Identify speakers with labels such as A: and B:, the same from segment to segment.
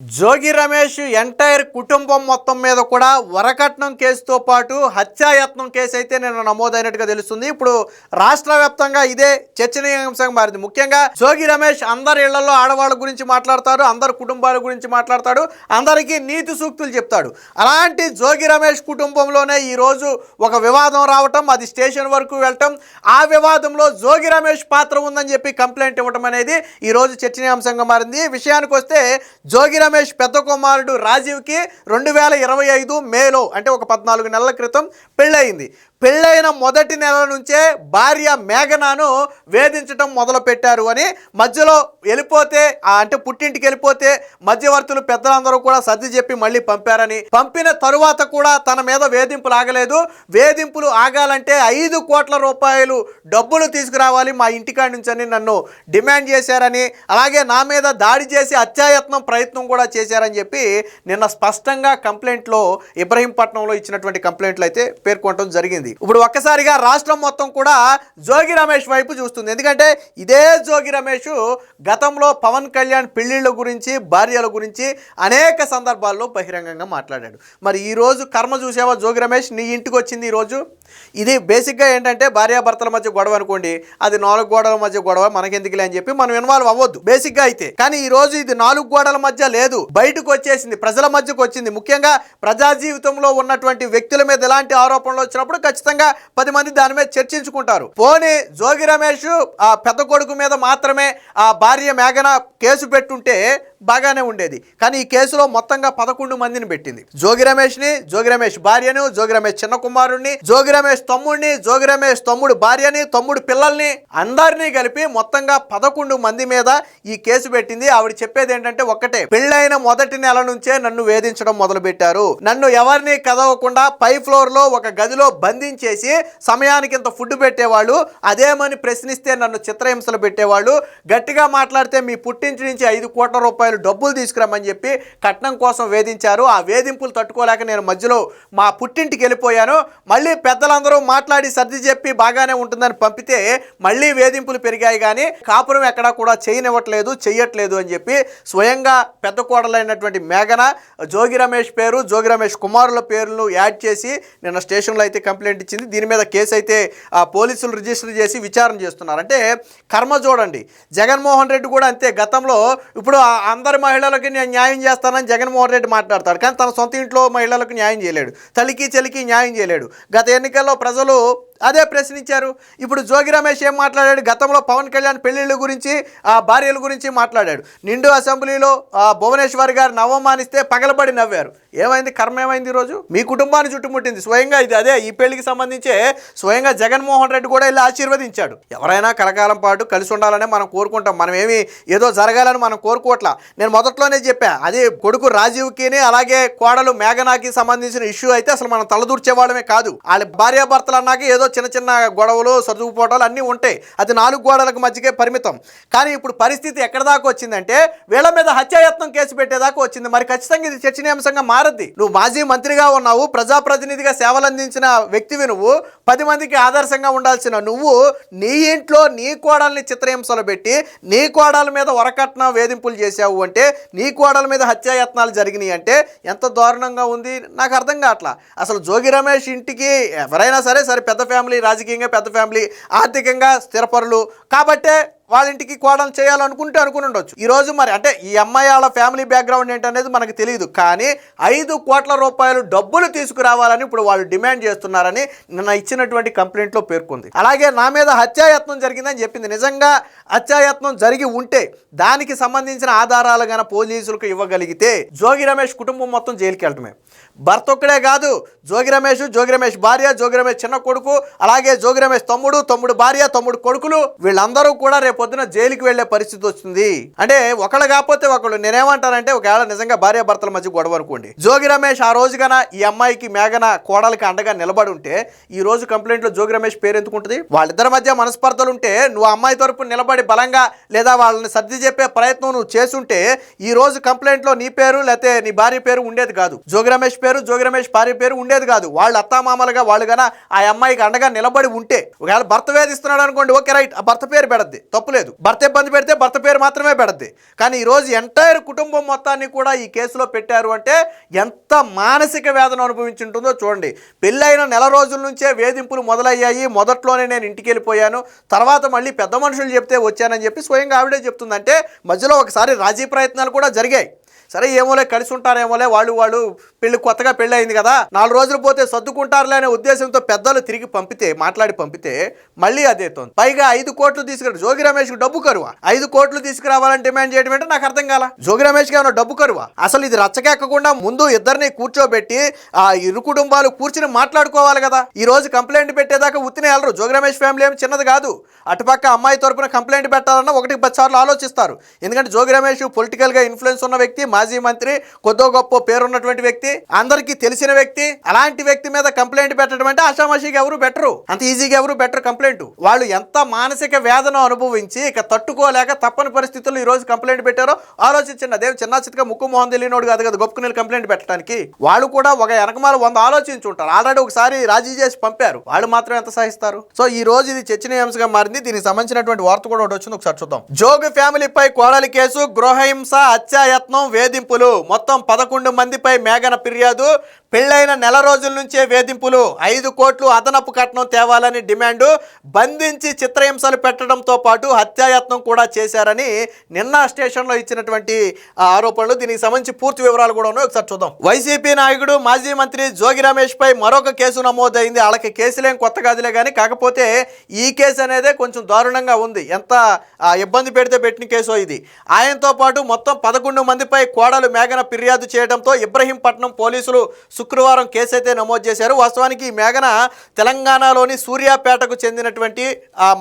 A: Jogi Ramesh entire కుటుంబం మొత్తం మీద కూడా వరకట్నం కేసుతో పాటు హత్యాయత్నం కేసు అయితే నిన్న నమోదైనట్టుగా తెలుస్తుంది. ఇప్పుడు రాష్ట్ర వ్యాప్తంగా ఇదే చర్చనీయాంశంగా మారింది. ముఖ్యంగా జోగి రమేష్ అందరి ఇళ్లలో ఆడవాళ్ళ గురించి మాట్లాడతాడు, అందరి కుటుంబాల గురించి మాట్లాడతాడు, అందరికీ నీతి సూక్తులు చెప్తాడు. అలాంటి జోగి రమేష్ కుటుంబంలోనే ఈరోజు ఒక వివాదం రావటం, అది స్టేషన్ వరకు వెళ్ళటం, ఆ వివాదంలో జోగి రమేష్ పాత్ర ఉందని చెప్పి కంప్లైంట్ ఇవ్వటం అనేది ఈరోజు చర్చనీయాంశంగా మారింది. విషయానికి వస్తే జోగి రమేష్ పెద్ద కుమారుడు రాజీవ్కి 2025 మేలో అంటే ఒక 14 నెలల క్రితం పెళ్ళయింది. పెళ్ళైన మొదటి నెల నుంచే భార్య మేఘనాను వేధించడం మొదలుపెట్టారు అని, మధ్యలో వెళ్ళిపోతే అంటే పుట్టింటికి వెళ్ళిపోతే మధ్యవర్తులు పెద్దలందరూ కూడా సర్ది చెప్పి మళ్ళీ పంపారని, పంపిన తరువాత కూడా తన మీద వేధింపులు ఆగలేదు. వేధింపులు ఆగాలంటే 5 కోట్ల రూపాయలు డబ్బులు తీసుకురావాలి మా ఇంటికాడి నుంచి అని నన్ను డిమాండ్ చేశారని, అలాగే నా మీద దాడి చేసి హత్యాయత్నం ప్రయత్నం కూడా చేశారని చెప్పి నిన్న స్పష్టంగా కంప్లైంట్లో ఇబ్రహీంపట్నంలో ఇచ్చినటువంటి కంప్లైంట్లు అయితే పేర్కొనడం జరిగింది. ఇప్పుడు ఒక్కసారిగా రాష్ట్రం మొత్తం కూడా జోగి రమేష్ వైపు చూస్తుంది. ఎందుకంటే ఇదే జోగి రమేష్ గతంలో పవన్ కళ్యాణ్ పెళ్లిళ్ళ గురించి, భార్యల గురించి అనేక సందర్భాల్లో బహిరంగంగా మాట్లాడాడు. మరి ఈరోజు కర్మ చూసావా జోగి రమేష్, నీ ఇంటికి వచ్చింది ఈరోజు. ఇది బేసిక్గా ఏంటంటే భార్యాభర్తల మధ్య గొడవ అనుకోండి, అది 4 గోడల మధ్య గొడవ, మనకెందుకులే అని చెప్పి మనం ఇన్వాల్వ్ అవ్వద్దు బేసిక్గా అయితే. కానీ ఈ రోజు ఇది 4 గోడల మధ్య లేదు, బయటకు వచ్చేసింది, ప్రజల మధ్యకు వచ్చింది. ముఖ్యంగా ప్రజా జీవితంలో ఉన్నటువంటి వ్యక్తుల మీద ఎలాంటి ఆరోపణలు వచ్చినప్పుడు ఖచ్చితంగా 10 మంది దాని మీద చర్చించుకుంటారు. పోనీ జోగి రమేష్ ఆ పెద్ద కొడుకు మీద మాత్రమే ఆ భార్య మేఘన కేసు పెట్టుంటే బాగానే ఉండేది. కానీ ఈ కేసులో మొత్తంగా 11 మందిని పెట్టింది. జోగి రమేష్ని, జోగి రమేష్ భార్యను, జోగి రమేష్ చిన్న కుమారుడిని, జోగి రమేష్ తమ్ముడిని, జోగి రమేష్ తమ్ముడు భార్యని, తమ్ముడు పిల్లల్ని, అందరినీ కలిపి మొత్తంగా 11 మంది మీద ఈ కేసు పెట్టింది. ఆవిడ చెప్పేది ఏంటంటే ఒక్కటే, పెళ్ళైన మొదటి నెల నుంచే నన్ను వేధించడం మొదలు పెట్టారు. నన్ను ఎవరిని కదవకుండా పై ఫ్లోర్ లో ఒక గదిలో బంధించేసి సమయానికి ఇంత ఫుడ్ పెట్టేవాళ్ళు, అదేమని ప్రశ్నిస్తే నన్ను చిత్రహింసలు పెట్టేవాళ్ళు, గట్టిగా మాట్లాడితే మీ పుట్టింటి నుంచి 5 కోట్ల రూపాయలు డబ్బులు తీసుకురమ్మని చెప్పి కట్నం కోసం వేధించారు. ఆ వేధింపులు తట్టుకోలేక నేను మధ్యలో మా పుట్టింటికి వెళ్ళిపోయాను. మళ్ళీ పెద్దలందరూ మాట్లాడి సర్ది చెప్పి బాగానే ఉంటుందని పంపితే మళ్ళీ వేధింపులు పెరిగాయి, కానీ కాపురం ఎక్కడా కూడా చేయనివ్వట్లేదు, చెయ్యట్లేదు అని చెప్పి స్వయంగా పెద్ద కోడలైనటువంటి మేఘన జోగి రమేష్ పేరు, జోగి రమేష్ కుమారుల పేర్లను యాడ్ చేసి నిన్న స్టేషన్లో అయితే కంప్లైంట్ ఇచ్చింది. దీని మీద కేసు అయితే పోలీసులు రిజిస్టర్ చేసి విచారణ చేస్తున్నారు. అంటే కర్మ చూడండి. జగన్మోహన్ రెడ్డి కూడా అంతే. గతంలో ఇప్పుడు అందరి మహిళలకి నేను న్యాయం చేస్తానని జగన్మోహన్ రెడ్డి మాట్లాడతాడు, కానీ తన సొంత ఇంట్లో మహిళలకు న్యాయం చేయలేడు, తల్లికి చెల్లికి న్యాయం చేయలేడు. గత ఎన్నికల్లో ప్రజలు అదే ప్రశ్నించారు. ఇప్పుడు జోగి రమేష్ ఏం మాట్లాడాడు, గతంలో పవన్ కళ్యాణ్ పెళ్లిళ్ళ గురించి, ఆ భార్యల గురించి మాట్లాడాడు. నిండు అసెంబ్లీలో భువనేశ్వర్ గారిని అవమానిస్తే పగలబడి నవ్వారు. ఏమైంది, కర్మ ఏమైంది? ఈరోజు మీ కుటుంబాన్ని చుట్టుముట్టింది. స్వయంగా ఇది అదే, ఈ పెళ్లికి సంబంధించే స్వయంగా జగన్మోహన్ రెడ్డి కూడా ఇలా ఆశీర్వదించాడు. ఎవరైనా కలకాలం పాటు కలిసి ఉండాలనే మనం కోరుకుంటాం, మనం ఏమి ఏదో జరగాలని మనం కోరుకోవట్లా. నేను మొదట్లోనే చెప్పా, అది కొడుకు రాజీవ్కి అలాగే కోడలు మేఘనాకి సంబంధించిన ఇష్యూ అయితే అసలు మనం తలదూర్చేవాళ్ళమే కాదు. వాళ్ళ భార్యాభర్తలు అన్నాక ఏదో చిన్న చిన్న గొడవలు, సర్దుకుపోవటాలు అన్నీ ఉంటాయి, అది 4 గోడలకు మధ్యకే పరిమితం. కానీ ఇప్పుడు పరిస్థితి ఎక్కడ దాకా వచ్చిందంటే వీళ్ళ మీద హత్యాయత్నం కేసు పెట్టేదాకా వచ్చింది. మరి ఖచ్చితంగా ఇది చర్చనీయాంశంగా మారద్ది. నువ్వు మాజీ మంత్రిగా ఉన్నావు, ప్రజాప్రతినిధిగా సేవలందించిన వ్యక్తివి, నువ్వు 10 మందికి ఆదర్శంగా ఉండాల్సిన నువ్వు నీ ఇంట్లో నీ కోడల్ని చిత్రహింసలు పెట్టి నీ కోడల మీద వరకట్న వేధింపులు చేశావు అంటే, నీ కోడల మీద హత్యాయత్నాలు జరిగినాయి అంటే ఎంత దారుణంగా ఉంది. నాకు అర్థం కావట్లా. అసలు జోగి రమేష్ ఇంటికి ఎవరైనా సరే పెద్ద ఫ్యామిలీ, రాజకీయంగా పెద్ద ఫ్యామిలీ, ఆర్థికంగా స్థిరపరులు కాబట్టే వాళ్ళ ఇంటికి కోడలు చేయాలనుకుంటే అనుకుని ఉండొచ్చు. ఈరోజు మరి అంటే ఈ అమ్మాయి వాళ్ళ ఫ్యామిలీ బ్యాక్గ్రౌండ్ ఏంటనేది మనకు తెలియదు, కానీ 5 కోట్ల రూపాయలు డబ్బులు తీసుకురావాలని ఇప్పుడు వాళ్ళు డిమాండ్ చేస్తున్నారని నిన్న ఇచ్చినటువంటి కంప్లైంట్లో పేర్కొంది. అలాగే నా మీద హత్యాయత్నం జరిగిందని చెప్పింది. నిజంగా హత్యాయత్నం జరిగి ఉంటే దానికి సంబంధించిన ఆధారాలు గాన పోలీసులకు ఇవ్వగలిగితే జోగి రమేష్ కుటుంబం మొత్తం జైలుకి వెళ్ళటమే. భర్త ఒక్కడే కాదు, జోగి రమేష్ భార్య, జోగి రమేష్ చిన్న కొడుకు, అలాగే జోగి రమేష్ తమ్ముడు భార్య, తమ్ముడు కొడుకులు, వీళ్ళందరూ కూడా రేపొద్దున జైలుకి వెళ్లే పరిస్థితి వస్తుంది. అంటే ఒకళ్ళు కాకపోతే ఒకళ్ళు. నేనేమంటానంటే ఒకవేళ నిజంగా భార్య భర్తల మధ్య గొడవ అనుకోండి, జోగి రమేష్ ఆ రోజు గన ఈ అమ్మాయికి మేఘన కోడలికి అండగా నిలబడి ఉంటే ఈ రోజు కంప్లైంట్ లో జోగి రమేష్ పేరు ఎందుకుంటుంది? వాళ్ళిద్దరి మధ్య మనస్పర్ధలు ఉంటే నువ్వు అమ్మాయి తరపు నిలబడి బలంగా లేదా వాళ్ళని సర్ది చెప్పే ప్రయత్నం నువ్వు చేస్తుంటే ఈ రోజు కంప్లైంట్ లో నీ పేరు లేకపోతే నీ భార్య పేరు ఉండేది కాదు, జోగి రమేష్ పేరు, జోగి రమేష్ భార్య పేరు ఉండేది కాదు. వాళ్ళు అత్తామామలుగా వాళ్ళు గన ఆ అమ్మాయికి అండగా నిలబడి ఉంటే, ఒకవేళ భర్త వేధిస్తున్నాడు అనుకోండి, ఓకే రైట్, ఆ భర్త పేరు పెడద్ది, తప్పు తప్పులేదు. భర్త ఇబ్బంది పెడితే భర్త పేరు మాత్రమే పెడద్ది. కానీ ఈరోజు ఎంటైర్ కుటుంబం మొత్తాన్ని కూడా ఈ కేసులో పెట్టారు అంటే ఎంత మానసిక వేదన అనుభవించి ఉంటుందో చూడండి. పెళ్ళైన నెల రోజుల నుంచే వేధింపులు మొదలయ్యాయి. మొదట్లోనే నేను ఇంటికి వెళ్ళిపోయాను, తర్వాత మళ్ళీ పెద్ద మనుషులు చెప్తే వచ్చానని చెప్పి స్వయంగా ఆవిడే చెప్తుందంటే మధ్యలో ఒకసారి రాజీ ప్రయత్నాలు కూడా జరిగాయి. సరే ఏమోలే కలిసి ఉంటారేమోలే, వాళ్ళు కొత్తగా పెళ్ళి అయింది కదా, 4 రోజులు పోతే సర్దుకుంటారులే అనే ఉద్దేశంతో పెద్దలు తిరిగి మాట్లాడి పంపితే మళ్ళీ అదే తోంది. పైగా 5 కోట్లు తీసుకురా, జోగి రమేష్ డబ్బు కరువా? 5 కోట్లు తీసుకురావాలని డిమాండ్ చేయడం అంటే నాకు అర్థం కాల. జోగి రమేష్ ఏమైనా డబ్బు కరువా? అసలు ఇది రచ్చకెక్కకుండా ముందు ఇద్దరిని కూర్చోబెట్టి ఆ ఇరు కుటుంబాలు కూర్చుని మాట్లాడుకోవాలి కదా. ఈ రోజు కంప్లైంట్ పెట్టేదాకా ఉత్తినే వెళ్ళరు. జోగి రమేష్ ఫ్యామిలీ ఏమి చిన్నది కాదు. అటుపక్క అమ్మాయి తరపున కంప్లైంట్ పెట్టాలన్నా 1-10 సార్లు ఆలోచిస్తారు. ఎందుకంటే జోగి రమేష్ పొలిటికల్ గా ఇన్ఫ్లుయెన్స్ ఉన్న వ్యక్తి, మాజీ మంత్రి, కొద్దో గొప్ప పేరున్నటువంటి వ్యక్తి, అందరికీ తెలిసిన వ్యక్తి. అలాంటి వ్యక్తి మీద కంప్లైంట్ పెట్టడం అంటే ఆషామాషిగా ఎవరు బెటరు, అంత ఈజీగా ఎవరు బెటర్ కంప్లైంట్. వాళ్ళు ఎంత మానసిక వేదన అనుభవించి ఇక తట్టుకోలేక తప్పని పరిస్థితుల్లో ఈ రోజు కంప్లైంట్ పెట్టారో ఆలోచించండి. అదే చిన్న చిత్తగా ముక్కు మొహం తెలియనోడు కాదు కదా గొప్పకుని కంప్లైంట్ పెట్టడానికి. వాళ్ళు కూడా ఒక వెనకమాల 100 ఆలోచించుంటారు. ఆల్రెడీ ఒకసారి రాజీ చేసి పంపారు. వాళ్ళు మాత్రం ఎంత సహిస్తారు? సో ఈ రోజు ఇది చర్చనీయాంశంగా మారింది. దీనికి సంబంధించినటువంటి వార్త కూడా ఒకటి వచ్చింది, ఒకసారి చూద్దాం. జోగి ఫ్యామిలీపై కోడలి కేసు, గృహహింస, హత్యాయత్నం, వేధింపులు. మొత్తం 11 మందిపై మేఘన ఫిర్యాదు. పెళ్లైన నెల రోజుల నుంచే వేధింపులు. 5 కోట్లు అదనపు కట్నం తేవాలని డిమాండు. బంధించి చిత్రహింసలు పెట్టడంతో పాటు హత్యాయత్నం కూడా చేశారని నిన్న స్టేషన్లో ఇచ్చినటువంటి ఆరోపణలు. దీనికి సంబంధించి పూర్తి వివరాలు కూడా ఉన్నాయి, ఒకసారి చూద్దాం. వైసీపీ నాయకుడు మాజీ మంత్రి జోగి రమేష్ పై మరొక కేసు నమోదైంది. వాళ్ళకి కేసులేం కొత్త కాదులే కానీ, కాకపోతే ఈ కేసు అనేదే కొంచెం దారుణంగా ఉంది. ఎంత ఇబ్బంది పెడితే పెట్టిన కేసు ఇది. ఆయనతో పాటు మొత్తం 11 మందిపై కోడలు మేఘన ఫిర్యాదు చేయడంతో ఇబ్రహీంపట్నం పోలీసులు శుక్రవారం కేసు అయితే నమోదు చేశారు. వాస్తవానికి ఈ మేఘన తెలంగాణలోని సూర్యాపేటకు చెందినటువంటి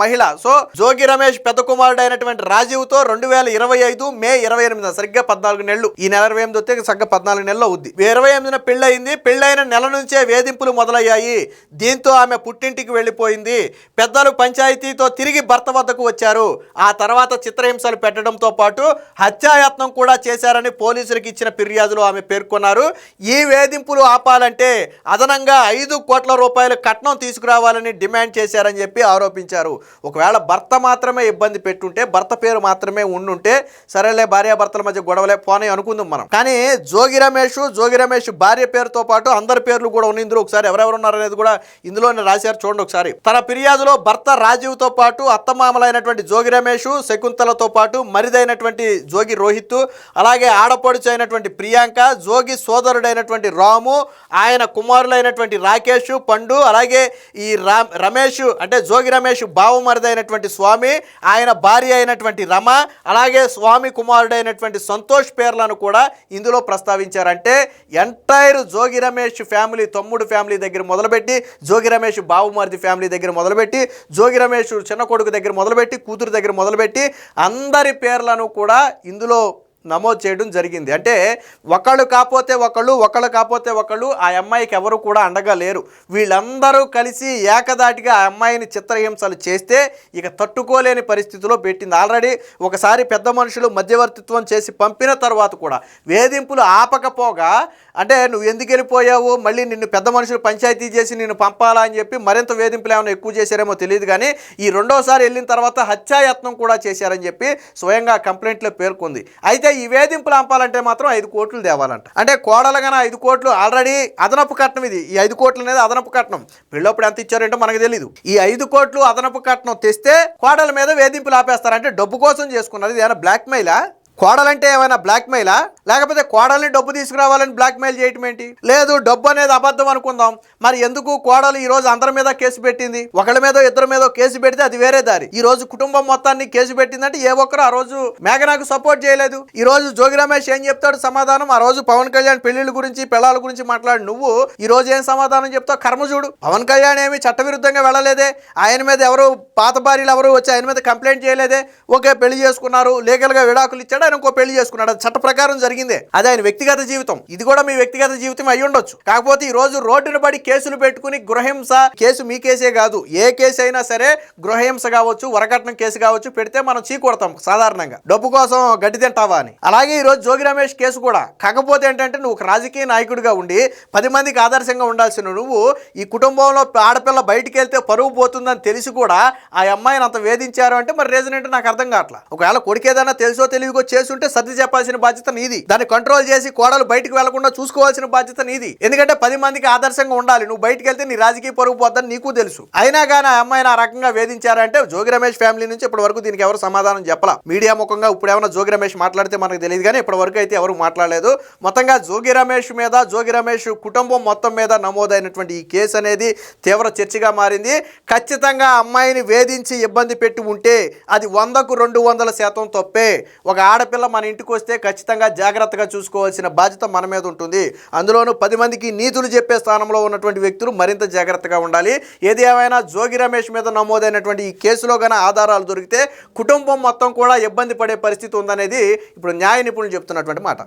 A: మహిళ. సో జోగి రమేష్ పెద్ద కుమారుడు అయినటువంటి రాజీవ్తో 2025 మే 28 సరిగ్గా 14 నెలలు. ఈ నెల 28 వస్తే సరిగ్గా 14 నెలలు అవుద్ది. 28న పెళ్ళయింది. పెళ్ళైన నెల నుంచే వేధింపులు మొదలయ్యాయి. దీంతో ఆమె పుట్టింటికి వెళ్ళిపోయింది. పెద్దలు పంచాయతీతో తిరిగి భర్త వద్దకు వచ్చారు. ఆ తర్వాత చిత్రహింసలు పెట్టడంతో పాటు హత్యాయత్నం కూడా చేశారని పోలీసులకు ఇచ్చిన ఫిర్యాదులో ఆమె పేర్కొన్నారు. ఈ వేధింపులు ఆపాలంటే అదనంగా 5 కోట్ల రూపాయల కట్నం తీసుకురావాలని డిమాండ్ చేశారని చెప్పి ఆరోపించారు. ఒకవేళ భర్త మాత్రమే ఇబ్బంది పెట్టుంటే, భర్త పేరు మాత్రమే ఉండుంటే సరేలే, భార్యాభర్తల మధ్య గొడవలే పోనీ అనుకుందాం మనం. కానీ జోగి రమేష్ భార్య పేరుతో పాటు అందరి పేర్లు కూడా ఉన్నాయి ఇందులో. ఒకసారి ఎవరెవరు ఉన్నారనేది కూడా ఇందులోనే రాశారు, చూడండి ఒకసారి. తన ఫిర్యాదులో భర్త రాజీవ్తో పాటు అత్తమామలైనటువంటి జోగి రమేష్, శకుంతలతో పాటు మరిదైనటువంటి జోగి రోహిత్, అలాగే ఆడపడుచు అయినటువంటి ప్రియాంక, జోగి సోదరుడైనటువంటి రాము, ఆయన కుమారులైనటువంటి రాకేష్, పండు, అలాగే ఈ రమేష్ అంటే జోగి రమేష్ బావమరిదైనటువంటి స్వామి, ఆయన భార్య అయినటువంటి రమ, అలాగే స్వామి కుమారుడైనటువంటి సంతోష్ పేర్లను కూడా ఇందులో ప్రస్తావించారంటే ఎంటైర్ జోగి రమేష్ ఫ్యామిలీ, తమ్ముడు ఫ్యామిలీ దగ్గర మొదలుపెట్టి, జోగి రమేష్ బావమరిది ఫ్యామిలీ దగ్గర మొదలుపెట్టి, జోగి రమేష్ చిన్న కొడుకు దగ్గర మొదలుపెట్టి, కూతురు దగ్గర మొదలుపెట్టి అందరి పేర్లను కూడా ఇందులో నమోదు చేయడం జరిగింది. అంటే ఒకళ్ళు కాకపోతే ఒకళ్ళు ఆ అమ్మాయికి ఎవరు కూడా అండగా లేరు. వీళ్ళందరూ కలిసి ఏకదాటిగా ఆ అమ్మాయిని చిత్రహింసలు చేస్తే ఇక తట్టుకోలేని పరిస్థితిలో పెట్టింది. ఆల్రెడీ ఒకసారి పెద్ద మనుషులు మధ్యవర్తిత్వం చేసి పంపిన తర్వాత కూడా వేధింపులు ఆపకపోగా, అంటే నువ్వు ఎందుకు వెళ్ళిపోయావు, మళ్ళీ నిన్ను పెద్ద మనుషులు పంచాయతీ చేసి నిన్ను పంపాలా అని చెప్పి మరింత వేధింపులు ఏమైనా ఎక్కువ చేశారేమో తెలియదు. కానీ ఈ రెండోసారి వెళ్ళిన తర్వాత హత్యాయత్నం కూడా చేశారని చెప్పి స్వయంగా కంప్లైంట్లో పేర్కొంది. అయితే ఈ వేధింపులు ఆపాలంటే మాత్రం 5 కోట్లు తేవాలంట. అంటే కోడలుగానే 5 కోట్లు ఆల్రెడీ అదనపు కట్నం. ఇది ఈ 5 కోట్లు అనేది అదనపు కట్నం. పెళ్ళప్పుడు ఎంత ఇచ్చారంటే మనకు తెలియదు. ఈ 5 కోట్లు అదనపు కట్నం తెస్తే కోడల మీద వేధింపులు ఆపేస్తారంటే డబ్బు కోసం చేసుకున్నారు. ఇది ఏమైనా బ్లాక్ మెయిలా? కోడలంటే ఏమైనా బ్లాక్ మెయిలా? లేకపోతే కోడల్ని డబ్బు తీసుకురావాలని బ్లాక్ మెయిల్ చేయటం ఏంటి? లేదు, డబ్బు అనేది అబద్ధం అనుకుందాం. మరి ఎందుకు కోడలు ఈ రోజు అందరి మీద కేసు పెట్టింది? ఒకళ్ళ మీద ఇద్దరి మీద కేసు పెడితే అది వేరే దారి. ఈ రోజు కుటుంబం మొత్తాన్ని కేసు పెట్టిందంటే ఏ ఒక్కరు ఆ రోజు మేఘనాకు సపోర్ట్ చేయలేదు. ఈ రోజు జోగి రమేష్ ఏం చెప్తాడు సమాధానం? ఆ రోజు పవన్ కళ్యాణ్ పెళ్లిళ్ళ గురించి, పెళ్ళాల గురించి మాట్లాడు నువ్వు ఈ రోజు ఏం సమాధానం చెప్తావు? కర్మ చూడు. పవన్ కళ్యాణ్ ఏమి చట్టవిరుద్ధంగా వెళ్ళలేదే. ఆయన మీద ఎవరు పాత భార్యలు ఎవరు వచ్చి ఆయన మీద కంప్లైంట్ చేయలేదే. ఓకే, పెళ్లి చేసుకున్నారు, లీగల్గా విడాకులు ఇచ్చాడు, చేసుకున్నాడు, ఆయన ఇంకో పెళ్లి చేసుకున్నాడు. అది చట్ట ప్రకారం జరిగిందే, అది ఆయన వ్యక్తిగత జీవితం. ఇది కూడా మీ వ్యక్తిగత జీవితం అయి ఉండొచ్చు. కాకపోతే ఈ రోజు రోడ్డును బడి కేసులు పెట్టుకుని గృహహింస కేసు మీ కేసే కాదు, ఏ కేసు అయినా సరే గృహహింస కావచ్చు, వరకట్నం కేసు కావచ్చు పెడితే మనం చీకొడతాం సాధారణంగా, డబ్బు కోసం గడ్డి తింటావా అని. అలాగే ఈ రోజు జోగి రమేష్ కేసు కూడా. కాకపోతే ఏంటంటే నువ్వు ఒక రాజకీయ నాయకుడిగా ఉండి 10 మందికి ఆదర్శంగా ఉండాల్సిన నువ్వు ఈ కుటుంబంలో ఆడపిల్ల బయటికి వెళ్తే పరువు పోతుందని తెలిసి కూడా ఆ అమ్మాయిని అంత వేధించారు అంటే మరి రీజన్ ఏంటో నాకు అర్థం కావట్లా. ఒకవేళ కొడుకు ఏదైనా తెలుసో తెలివిగో చేసుంటే సర్ది చెప్పాల్సిన బాధ్యత నీది, దాన్ని కంట్రోల్ చేసి కోడలు బయటకు వెళ్లకుండా చూసుకోవాల్సిన బాధ్యత నీది. ఎందుకంటే 10 మందికి ఆదర్శంగా ఉండాలి, నువ్వు బయటకు వెళ్తే నీ రాజకీయ పరుగు పోద్దని నీకు తెలుసు. అయినా కానీ ఆ అమ్మాయిని ఆ రకంగా వేధించారంటే జోగి రమేష్ ఫ్యామిలీ నుంచి ఇప్పటి వరకు దీనికి ఎవరు సమాధానం చెప్పలా. మీడియా ముఖంగా ఇప్పుడు ఏమైనా జోగి రమేష్ మాట్లాడితే మనకు తెలియదు, కానీ ఇప్పటి వరకు అయితే ఎవరు మాట్లాడలేదు. మొత్తంగా జోగి రమేష్ మీద, జోగి రమేష్ కుటుంబం మొత్తం మీద నమోదైనటువంటి ఈ కేసు అనేది తీవ్ర చర్చగా మారింది. ఖచ్చితంగా అమ్మాయిని వేధించి ఇబ్బంది పెట్టి ఉంటే అది 100కు 200% తప్పే. ఒక ఆడపిల్ల మన ఇంటికి వస్తే ఖచ్చితంగా జాగ్రత్తగా చూసుకోవాల్సిన బాధ్యత మన మీద ఉంటుంది. అందులోనూ 10 మందికి నీతులు చెప్పే స్థానంలో ఉన్నటువంటి వ్యక్తులు మరింత జాగ్రత్తగా ఉండాలి. ఏది ఏమైనా జోగి రమేష్ మీద నమోదైనటువంటి ఈ కేసులో గన ఆధారాలు దొరికితే కుటుంబం మొత్తం కూడా ఇబ్బంది పడే పరిస్థితి ఉందనేది ఇప్పుడు న్యాయ నిపుణులు చెప్తున్నటువంటి మాట.